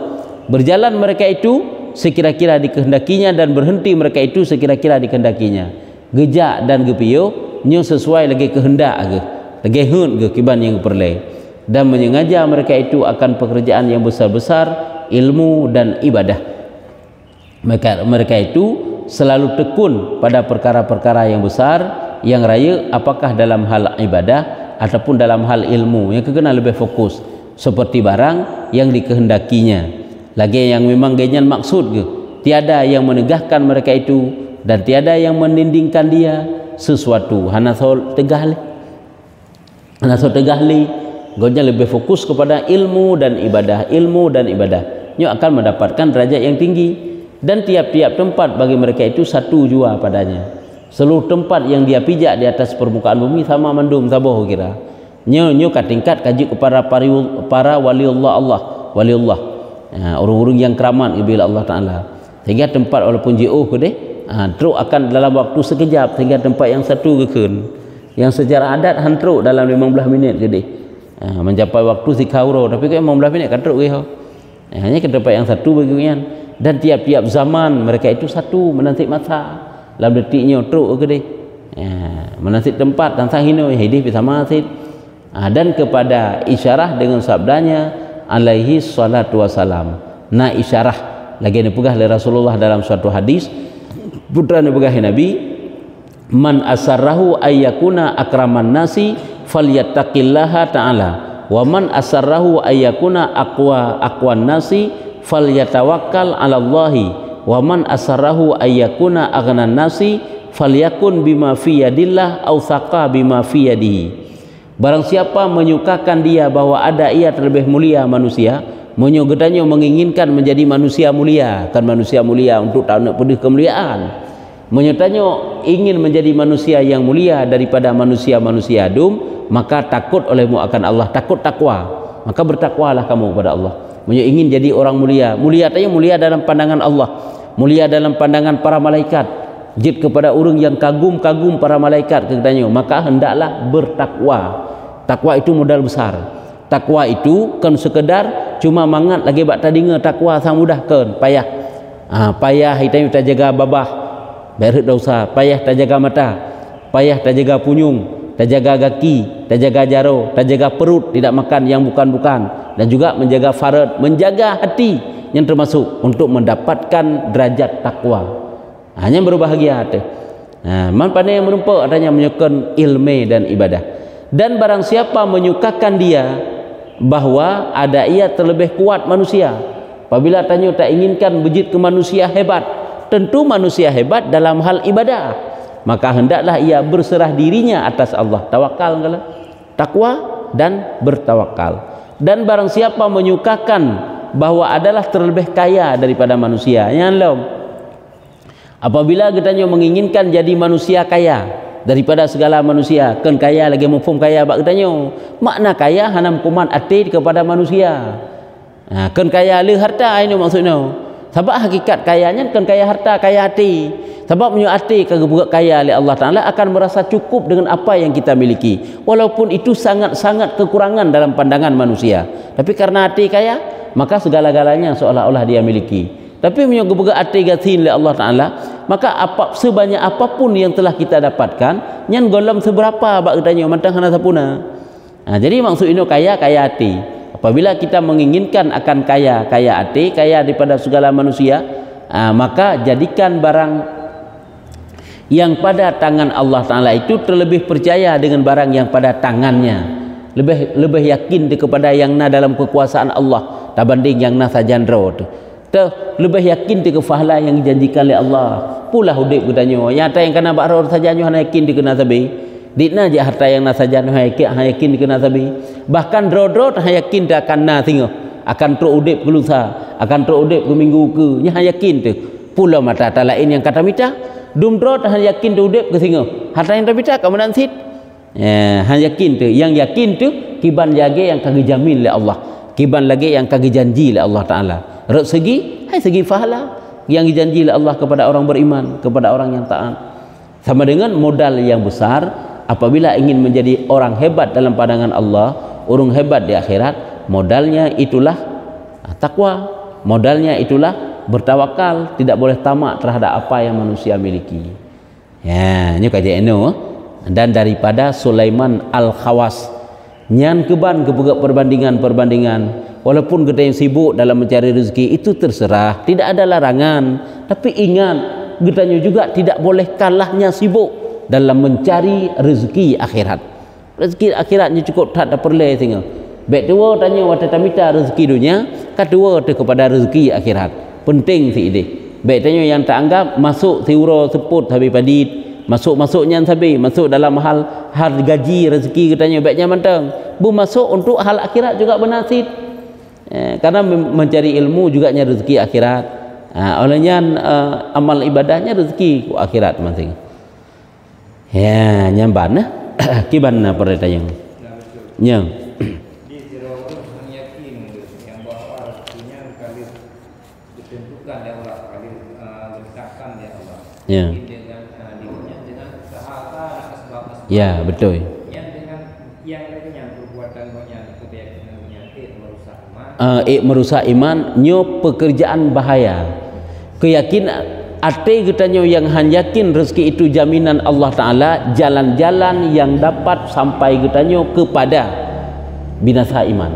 Berjalan mereka itu sekira-kira dikehendakinya dan berhenti mereka itu sekira-kira dikehendakinya. Gejak dan gepiyo nyo sesuai lagi kehendak ke. Lagi hun ke kiban yang geperlai. Dan menyengaja mereka itu akan pekerjaan yang besar-besar, ilmu dan ibadah. Mereka itu selalu tekun pada perkara-perkara yang besar, yang raya apakah dalam hal ibadah ataupun dalam hal ilmu yang kena lebih fokus seperti barang yang dikehendakinya. Lagi yang memang ganyan maksud ke, tiada yang menegahkan mereka itu dan tiada yang menindingkan dia sesuatu. Hanasol tegahli, gonya lebih fokus kepada ilmu dan ibadah, nyo akan mendapatkan derajat yang tinggi. Dan tiap-tiap tempat bagi mereka itu satu jua padanya. Seluruh tempat yang dia pijak di atas permukaan bumi sama mendung saboh kira. Nyo tingkat kaji kepada para waliullah Allah, waliullah. Orang-orang yang keramat bila Allah Taala. Sehingga tempat walaupun jauh ke deh, teruk akan dalam waktu sekejap sehingga tempat yang satu kekun. Yang secara adat hantruk dalam 15 minit ke deh. Mencapai waktu si kauro tapi kan 15 minit kan teruk ke. Hanya ke tempat yang satu bagian. Dan tiap-tiap zaman mereka itu satu menanti masa. Dalam detiknya teruk ke deh. Menanti tempat dan sahino hidup sama sid. Dan kepada isyarah dengan sabdanya alaihi salatu wassalam. Na isyarah lagi dipegah oleh Rasulullah dalam suatu hadis. Putra dipegah Nabi, man asarrahu ayyakuna akraman nasi falyattaqillaha ta'ala wa man asarrahu ayyakuna aqwan nasi falyatawakkal 'ala Allahi wa man asarrahu ayyakuna aghnan nasi falyakun bima fi yadillah aw saqa bima fi yadihi. Barang siapa menyukakan dia bahwa ada ia terlebih mulia manusia, menyogedannya menginginkan menjadi manusia mulia, kan manusia mulia untuk tak nak pedih kemuliaan. Menyertanya ingin menjadi manusia yang mulia daripada manusia-manusia adum, maka takut olehmu akan Allah, takut takwa. Maka bertakwalah kamu kepada Allah. Ingin jadi orang mulia. Mulia tanya mulia dalam pandangan Allah, mulia dalam pandangan para malaikat. Jid kepada orang yang kagum-kagum para malaikat katanya, maka hendaklah bertakwa. Takwa itu modal besar. Takwa itu kan sekedar cuma mangat lagi bak tadinga takwa sang mudahkan payah. Payah kita jaga babah berit dosa, payah tak jaga mata, payah tak jaga punyung, tak jaga kaki, tak jaga jaro, tak jaga perut, tidak makan yang bukan-bukan, dan juga menjaga farad, menjaga hati yang termasuk untuk mendapatkan derajat takwa. Hanya berbahagia hati. Man pandai yang merumpuk adanya menyukai ilmu dan ibadah. Dan barang siapa menyukakan dia bahwa ada ia terlebih kuat manusia, apabila tanya tak inginkan bejit ke manusia hebat, tentu manusia hebat dalam hal ibadah, maka hendaklah ia berserah dirinya atas Allah, tawakal, takwa dan bertawakal. Dan barang siapa menyukakan bahwa adalah terlebih kaya daripada manusia, yang lain, apabila katanya menginginkan jadi manusia kaya daripada segala manusia, kan kaya lagi mufhum kaya bak katanya, makna kaya hanam kuman ati kepada manusia. Kan kaya le harta ini maksudnya. Sebab hakikat kayanya kan kaya harta, kaya hati. Sebab punya hati kagak kaya oleh Allah Taala akan merasa cukup dengan apa yang kita miliki, walaupun itu sangat-sangat kekurangan dalam pandangan manusia. Tapi karena hati kaya, maka segala-galanya seolah-olah dia miliki. Tapi menyebut hati gatin oleh Allah Taala, maka sebanyak apapun yang telah kita dapatkan, nyan golem seberapa bak katanya mantang hana sapuna. Jadi maksud ini kaya hati. Apabila kita menginginkan akan kaya hati, kaya daripada segala manusia, maka jadikan barang yang pada tangan Allah Ta'ala itu terlebih percaya dengan barang yang pada tangannya. lebih yakin dia kepada yang na dalam kekuasaan Allah dibanding yang na sajandro tu. Lebih yakin dia ke pahala yang dijanjikan oleh Allah. Pula hudip katanya. Yang harta yang kena bakro sajanyo hanya yakin dia kena sabi. Dikna je harta yang na sajanyo hanya yakin dia kena sabi. Bahkan dro-dro hanya yakin dia akan na tengok. Akan teruk hudip ke lusa, akan teruk hudip ke minggu ke. Yang hanya yakin tu. Pula mata lain yang kata mita, dumdro hanya yakin dia hudip ke tengok. Harta yang mita kamu nanti. Hanya yakin tu. Yang yakin tu kiban jage yang kagak jamin oleh Allah. Kiban lagi yang kagak janji oleh Allah Taala. Rek segi, hai segi pahala yang dijanji oleh Allah kepada orang beriman, kepada orang yang taat. Sama dengan modal yang besar apabila ingin menjadi orang hebat dalam pandangan Allah, orang hebat di akhirat, modalnya itulah takwa, modalnya itulah bertawakal, tidak boleh tamak terhadap apa yang manusia miliki. Ya, ini kajian ini. Dan daripada Sulaiman Al-Khawas nyan keban perbandingan walaupun kita yang sibuk dalam mencari rezeki itu terserah, tidak ada larangan, tapi ingat kita juga tidak boleh kalahnya sibuk dalam mencari rezeki akhirat. Rezeki akhiratnya cukup tak ada perlu tinggal. Baik dua tanya wata tamita rezeki dunia, kedua tu kepada rezeki akhirat. Penting si ini. Baik tanya yang tak anggap masuk siuro seput habis padit, masuk-masuknya sabi, masuk dalam hal gaji rezeki katanya baiknya mantang. Bu masuk untuk hal akhirat juga bernasib. Karena mencari ilmu juga nya rezeki akhirat. Olehnya amal ibadahnya rezeki akhirat masing. Ya, nyamban kiban pada tanya. Nya. Ya. Ya, betul. Merusak iman, nyo pekerjaan bahaya. Keyakinan ate getanyo yang yakin rezeki itu jaminan Allah Taala, jalan-jalan yang dapat sampai getanyo kepada binasa iman.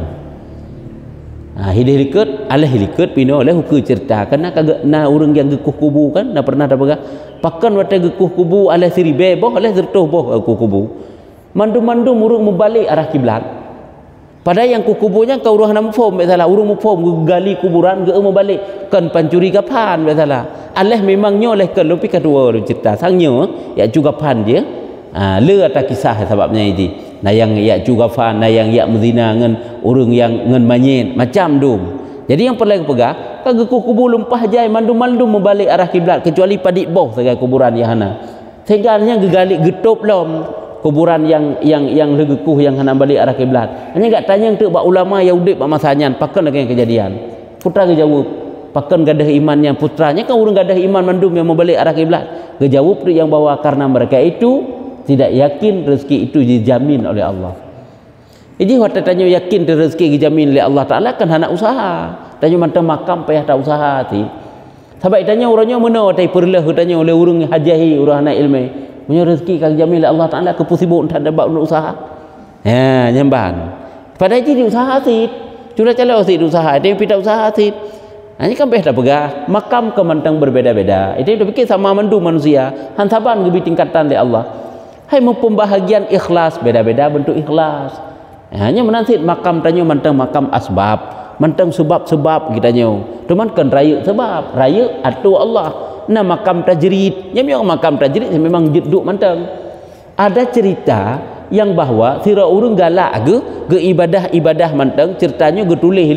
Hilikut alih hilikut pino oleh hukum cerita karena kagak na urang yang gekuh kubu kan dah pernah dah pegang pakan wate gekuh kubu alih siribe boh alih tertuh boh kubu mandum-mandum urang membalik arah kiblat. Padahal yang kubunya kau urang nam form salah urang form gali kuburan ge membalik kan pancuri kapan salah. Alih memangnya oleh kan lebih kedua cerita sangnya ya juga pan dia. Le ada kisah sebabnya ini. Nah yang ya juga fan, nah yang ya mezina ngan urang yang ngan manyet macam dum. Jadi yang perlu pegang kagak kubu lempah jai mandum-mandum membalik arah kiblat kecuali padik boh segai kuburan yahana. Sehingga hanya gegalik getup lom kuburan yang legekuh yang hana balik arah kiblat. Hanya enggak tanya untuk bak ulama yang udip bak masanya pakan dengan kejadian. Putra gejawab pakan gadah iman yang putranya kan urang gadah iman mandum yang membalik arah kiblat. Gejawab tu yang bawa karena mereka itu tidak yakin rezeki itu dijamin oleh Allah. Jadi waktu tanya yakin rezeki dijamin oleh Allah Taala kan anak usaha. Tanya macam makam payah tak usaha ti. Sebab tanya orangnya mana tai perlah tanya oleh urang hajahi urang anak ilmu. Punya rezeki kan dijamin oleh Allah Taala kepusibuk tak ada bab usaha. Ya, nyamban. Pada jadi usaha ti. Sudah calo ti usaha, dia pita usaha ti. Ini kan payah tak pegah. Makam kemantang berbeda-beda. Itu dah fikir sama mandu manusia. Hantaban lebih tingkatan oleh Allah. Hai pembahagian ikhlas beda-beda bentuk ikhlas. Hanya menansit makam tanya mantang makam asbab, mantang sebab-sebab kita nyo. Cuman kan raya sebab, raya atu Allah. Nah makam tajrid, yang makam tajrid memang duduk mantang. Ada cerita yang bahawa sira urang galak ge ibadah-ibadah mantang ceritanya ge tulis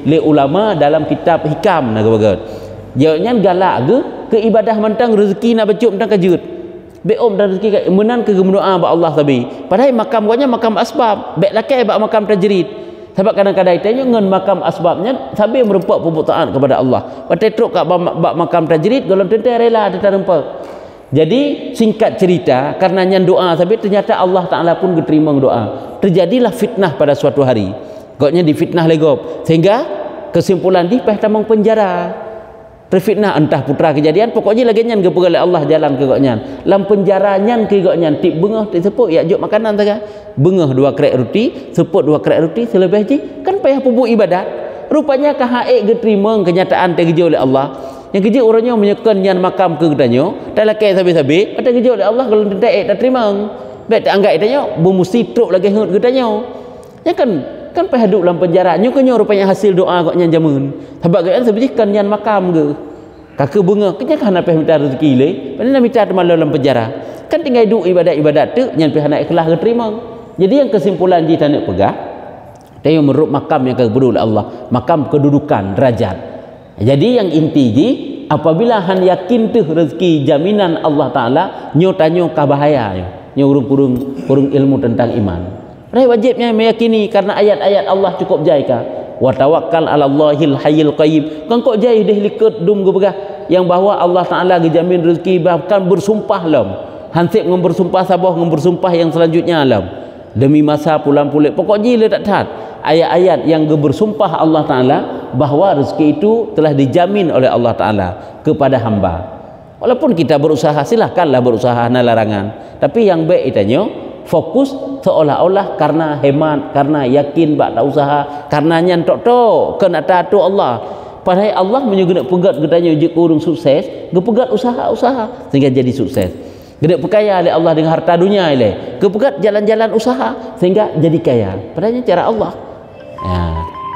le ulama dalam kitab hikam nah ge. Jauhnya galak ge ibadah mantang rezeki nak becuk mantang kajut. Beom dan rezeki menan ke berdoa ba Allah tabi. Padahal makam ganya makam asbab. Baik lakai ba makam tajrid. Sebab kadang-kadang tanya ngan makam asbabnya sabi merempak perbuatan kepada Allah. Patai truk kat ba makam tajrid golong tentu rela ada rempak. Jadi singkat cerita karena nyan doa sabi ternyata Allah Taala pun diterima doa. Terjadilah fitnah pada suatu hari. Goknya difitnah legop sehingga kesimpulan di peh tamang penjara. Terfitnah entah putra kejadian pokoknya lagi nyan ke pegalai Allah jalan ke goknyan lam penjara nyan ke goknyan tip bengah tip sepuk ya juk makanan taga bengah 2 krek roti sepuk 2 krek roti selebih ji kan payah pubu ibadat rupanya kahaik geterima kenyataan tergeja oleh Allah yang kerja orangnya menyekan nyan makam ke gedanyo tak lakai sabi-sabi ada kerja oleh Allah kalau tak terima baik tak anggap itanya bermusti truk lagi hut gedanyo Ya kan hidup dalam penjara nyo kenyo rupanya hasil doa kok nyan jamun. Sebab kan sebutkan nyan makam ke. Kakak bunga kenya kan nak minta rezeki le, pandai nak minta malam dalam penjara. Kan tinggal hidup ibadat-ibadat tu nyan pihak nak ikhlas ke terima. Jadi yang kesimpulan kita nak pegah dia menurut makam yang kebetul Allah, makam kedudukan derajat. Jadi yang inti ji apabila han yakin tu rezeki jaminan Allah Taala nyo tanyo ka bahaya nyo urung ilmu tentang iman. Rai wajibnya meyakini karena ayat-ayat Allah cukup jaika. Wa tawakkal 'ala Allahil hayyil qayyim. Kan kok jai deh liket dum ge begah yang bahwa Allah Taala gejamin rezeki bahkan bersumpah lam. Hansip ngom bersumpah sabah ngom bersumpah yang selanjutnya alam. Demi masa pulang pulik pokok ji le tak taat. Ayat-ayat yang bersumpah Allah Taala bahwa rezeki itu telah dijamin oleh Allah Taala kepada hamba. Walaupun kita berusaha silakanlah berusaha na larangan. Tapi yang baik itanyo fokus seolah-olah karena hemat, karena yakin bak tak usaha, karena nyan tok kena taatu Allah. Padahal Allah menyuguh pegat gedanya uji kurung sukses, gepegat usaha-usaha sehingga jadi sukses. Gede perkaya oleh Allah dengan harta dunia ile. Gepegat jalan-jalan usaha sehingga jadi kaya. Padahal cara Allah. Ya,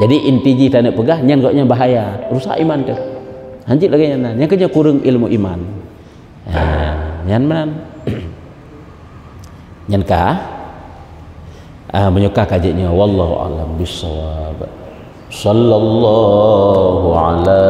jadi inti ji tak nak pegah nyan goknya bahaya, rusak iman tu. Hancit lagi nyan. Yang kerja kurang ilmu iman. Ya, nyan man. Nyankah menyuka kajiannya wallahu a'lam bissawab sallallahu ala